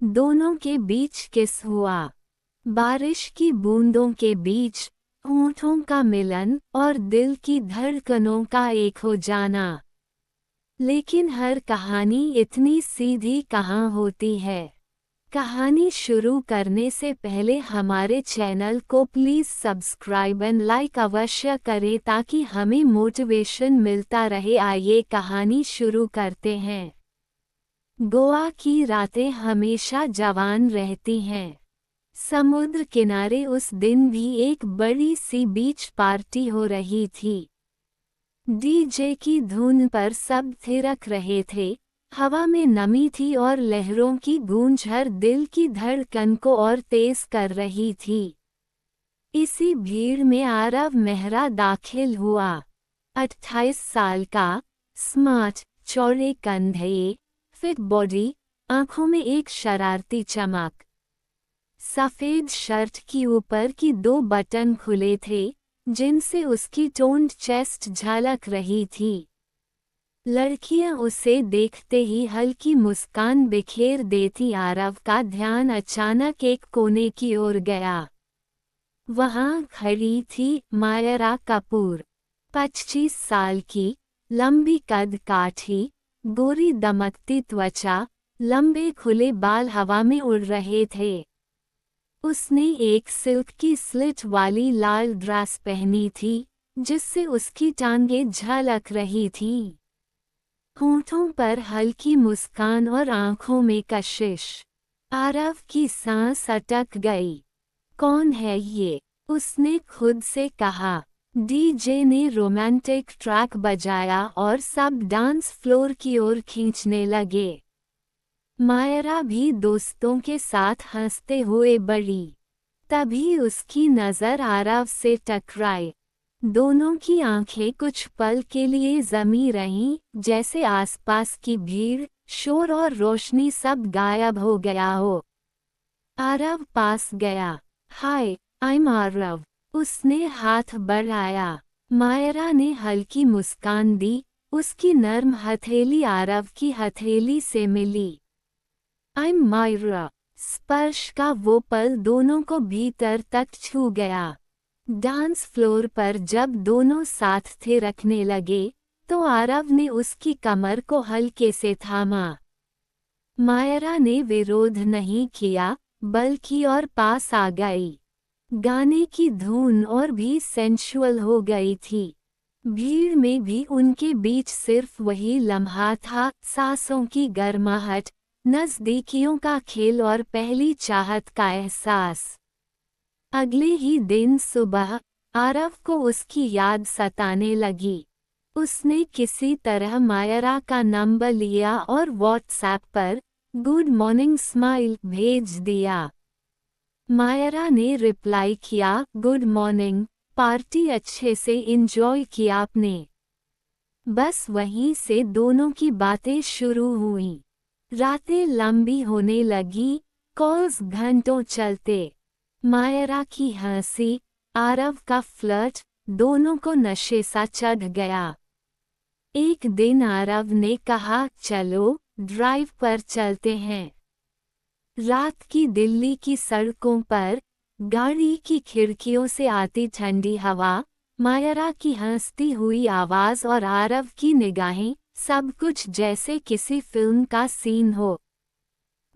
दोनों के बीच किस हुआ। बारिश की बूंदों के बीच होठों का मिलन और दिल की धड़कनों का एक हो जाना। लेकिन हर कहानी इतनी सीधी कहाँ होती है। कहानी शुरू करने से पहले हमारे चैनल को प्लीज़ सब्सक्राइब एंड लाइक अवश्य करें ताकि हमें मोटिवेशन मिलता रहे। आइए कहानी शुरू करते हैं। गोवा की रातें हमेशा जवान रहती हैं। समुद्र किनारे उस दिन भी एक बड़ी सी बीच पार्टी हो रही थी। डीजे की धुन पर सब थिरक रहे थे। हवा में नमी थी और लहरों की गूंज हर दिल की धड़कन को और तेज कर रही थी। इसी भीड़ में आरव मेहरा दाखिल हुआ। 28 साल का, स्मार्ट, चौड़े कंधे, फिट बॉडी, आंखों में एक शरारती चमक। सफेद शर्ट की ऊपर की 2 बटन खुले थे जिनसे उसकी टोन्ड चेस्ट झलक रही थी। लड़कियां उसे देखते ही हल्की मुस्कान बिखेर देती। आरव का ध्यान अचानक एक कोने की ओर गया। वहां खड़ी थी मायरा कपूर। 25 साल की, लंबी कद काठी, गोरी दमकती त्वचा, लंबे खुले बाल हवा में उड़ रहे थे। उसने एक सिल्क की स्लिट वाली लाल ड्रेस पहनी थी जिससे उसकी टांगें झलक रही थीं। होठों पर हल्की मुस्कान और आंखों में कशिश। आरव की सांस अटक गई। कौन है ये? उसने खुद से कहा। डीजे ने रोमांटिक ट्रैक बजाया और सब डांस फ्लोर की ओर खींचने लगे। मायरा भी दोस्तों के साथ हंसते हुए बढ़ी। तभी उसकी नज़र आरव से टकराई। दोनों की आंखें कुछ पल के लिए जमी रहीं, जैसे आसपास की भीड़, शोर और रोशनी सब गायब हो गया हो। आरव पास गया। हाय, आई एम आरव। उसने हाथ बढ़ाया। मायरा ने हल्की मुस्कान दी। उसकी नर्म हथेली आरव की हथेली से मिली। I am Myra. स्पर्श का वो पल दोनों को भीतर तक छू गया। डांस फ्लोर पर जब दोनों साथ थे रखने लगे तो आरव ने उसकी कमर को हल्के से थामा। मायरा ने विरोध नहीं किया बल्कि और पास आ गई। गाने की धुन और भी सेंशुअल हो गई थी। भीड़ में भी उनके बीच सिर्फ वही लम्हा था, सांसों की गर्माहट, नज़दीकियों का खेल और पहली चाहत का एहसास। अगले ही दिन सुबह आरव को उसकी याद सताने लगी। उसने किसी तरह मायरा का नंबर लिया और व्हाट्सएप पर गुड मॉर्निंग स्माइल भेज दिया। मायरा ने रिप्लाई किया, गुड मॉर्निंग, पार्टी अच्छे से एंजॉय किया आपने। बस वहीं से दोनों की बातें शुरू हुईं। रातें लंबी होने लगी, कॉल्स घंटों चलते। मायरा की हंसी, आरव का फ्लर्ट, दोनों को नशे सा चढ़ गया। एक दिन आरव ने कहा, चलो ड्राइव पर चलते हैं। रात की दिल्ली की सड़कों पर गाड़ी की खिड़कियों से आती ठंडी हवा, मायरा की हंसती हुई आवाज और आरव की निगाहें, सब कुछ जैसे किसी फिल्म का सीन हो।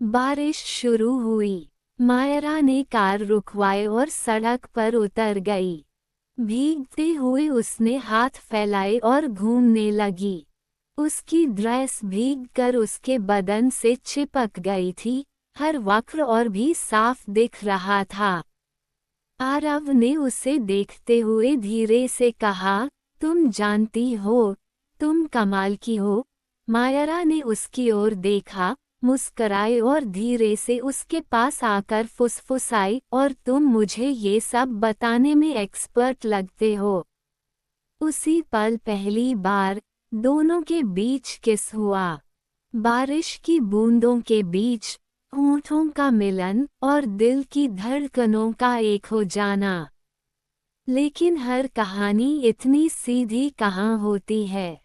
बारिश शुरू हुई। मायरा ने कार रुकवाई और सड़क पर उतर गई। भीगते हुए उसने हाथ फैलाए और घूमने लगी। उसकी ड्रेस भीगकर उसके बदन से चिपक गई थी, हर वक्र और भी साफ दिख रहा था। आरव ने उसे देखते हुए धीरे से कहा, तुम जानती हो, तुम कमाल की हो। मायरा ने उसकी ओर देखा, मुस्कराई और धीरे से उसके पास आकर फुसफुसाई, और तुम मुझे ये सब बताने में एक्सपर्ट लगते हो। उसी पल पहली बार दोनों के बीच किस हुआ। बारिश की बूंदों के बीच होठों का मिलन और दिल की धड़कनों का एक हो जाना। लेकिन हर कहानी इतनी सीधी कहाँ होती है।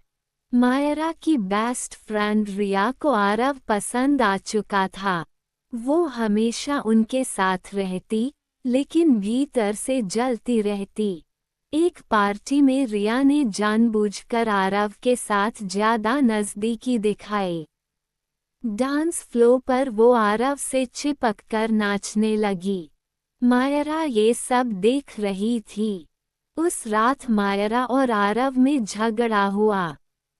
मायरा की बेस्ट फ्रेंड रिया को आरव पसंद आ चुका था। वो हमेशा उनके साथ रहती, लेकिन भीतर से जलती रहती। एक पार्टी में रिया ने जानबूझकर आरव के साथ ज्यादा नजदीकी दिखाई। डांस फ्लोर पर वो आरव से चिपक कर नाचने लगी। मायरा ये सब देख रही थी। उस रात मायरा और आरव में झगड़ा हुआ।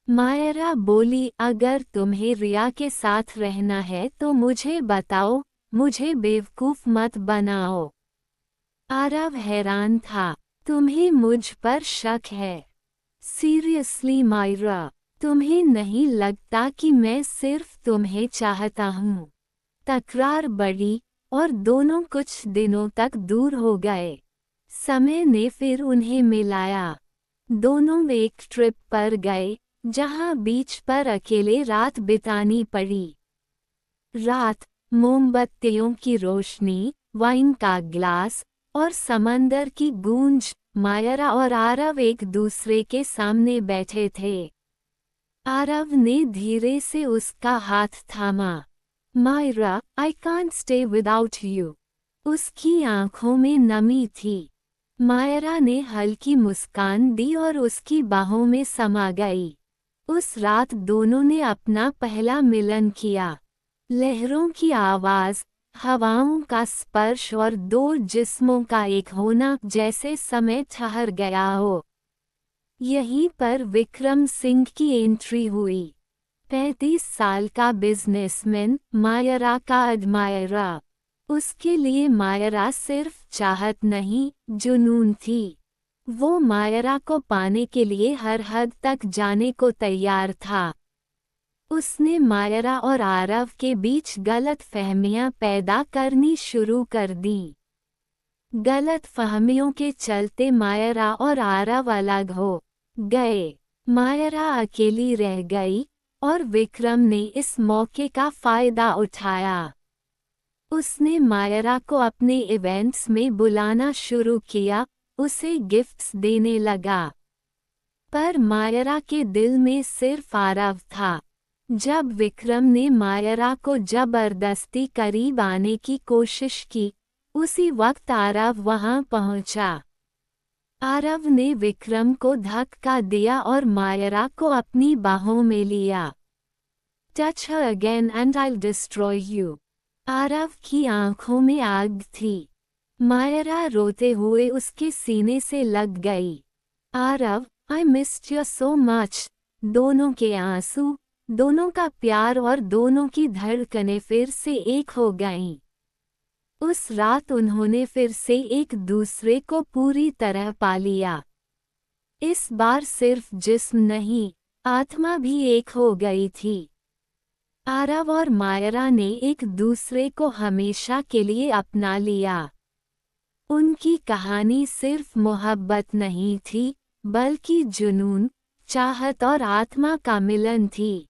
मायरा बोली, अगर तुम्हें रिया के साथ रहना है तो मुझे बताओ, मुझे बेवकूफ मत बनाओ। आरव हैरान था, तुम्हें मुझ पर शक है? सीरियसली मायरा, तुम्हें नहीं लगता कि मैं सिर्फ तुम्हें चाहता हूँ? तकरार बढ़ी और दोनों कुछ दिनों तक दूर हो गए। समय ने फिर उन्हें मिलाया। दोनों एक ट्रिप पर गए, जहां बीच पर अकेले रात बितानी पड़ी। रात, मोमबत्तियों की रोशनी, वाइन का ग्लास और समंदर की गूंज। मायरा और आरव एक दूसरे के सामने बैठे थे। आरव ने धीरे से उसका हाथ थामा। Myra, I can't stay without you. उसकी आंखों में नमी थी। मायरा ने हल्की मुस्कान दी और उसकी बाहों में समा गई। उस रात दोनों ने अपना पहला मिलन किया। लहरों की आवाज, हवाओं का स्पर्श और दो जिस्मों का एक होना, जैसे समय ठहर गया हो। यहीं पर विक्रम सिंह की एंट्री हुई। 35 साल का बिजनेसमैन, मायरा का एडमायरा। उसके लिए मायरा सिर्फ चाहत नहीं, जुनून थी। वो मायरा को पाने के लिए हर हद तक जाने को तैयार था। उसने मायरा और आरव के बीच गलत फहमियां पैदा करनी शुरू कर दी। गलत फहमियों के चलते मायरा और आरव अलग हो गए। मायरा अकेली रह गई और विक्रम ने इस मौके का फायदा उठाया। उसने मायरा को अपने इवेंट्स में बुलाना शुरू किया, उसे गिफ्ट्स देने लगा। पर मायरा के दिल में सिर्फ आरव था। जब विक्रम ने मायरा को जबरदस्ती करीब आने की कोशिश की, उसी वक्त आरव वहां पहुंचा। आरव ने विक्रम को धक्का दिया और मायरा को अपनी बाहों में लिया। Touch her again and I'll destroy you। Aarav की आंखों में आग थी। मायरा रोते हुए उसके सीने से लग गई। Aarav, I missed you so much। दोनों के आंसू, दोनों का प्यार और दोनों की धड़कनें फिर से एक हो गईं। उस रात उन्होंने फिर से एक दूसरे को पूरी तरह पा लिया। इस बार सिर्फ जिस्म नहीं, आत्मा भी एक हो गई थी। आरव और मायरा ने एक दूसरे को हमेशा के लिए अपना लिया। उनकी कहानी सिर्फ मोहब्बत नहीं थी, बल्कि जुनून, चाहत और आत्मा का मिलन थी।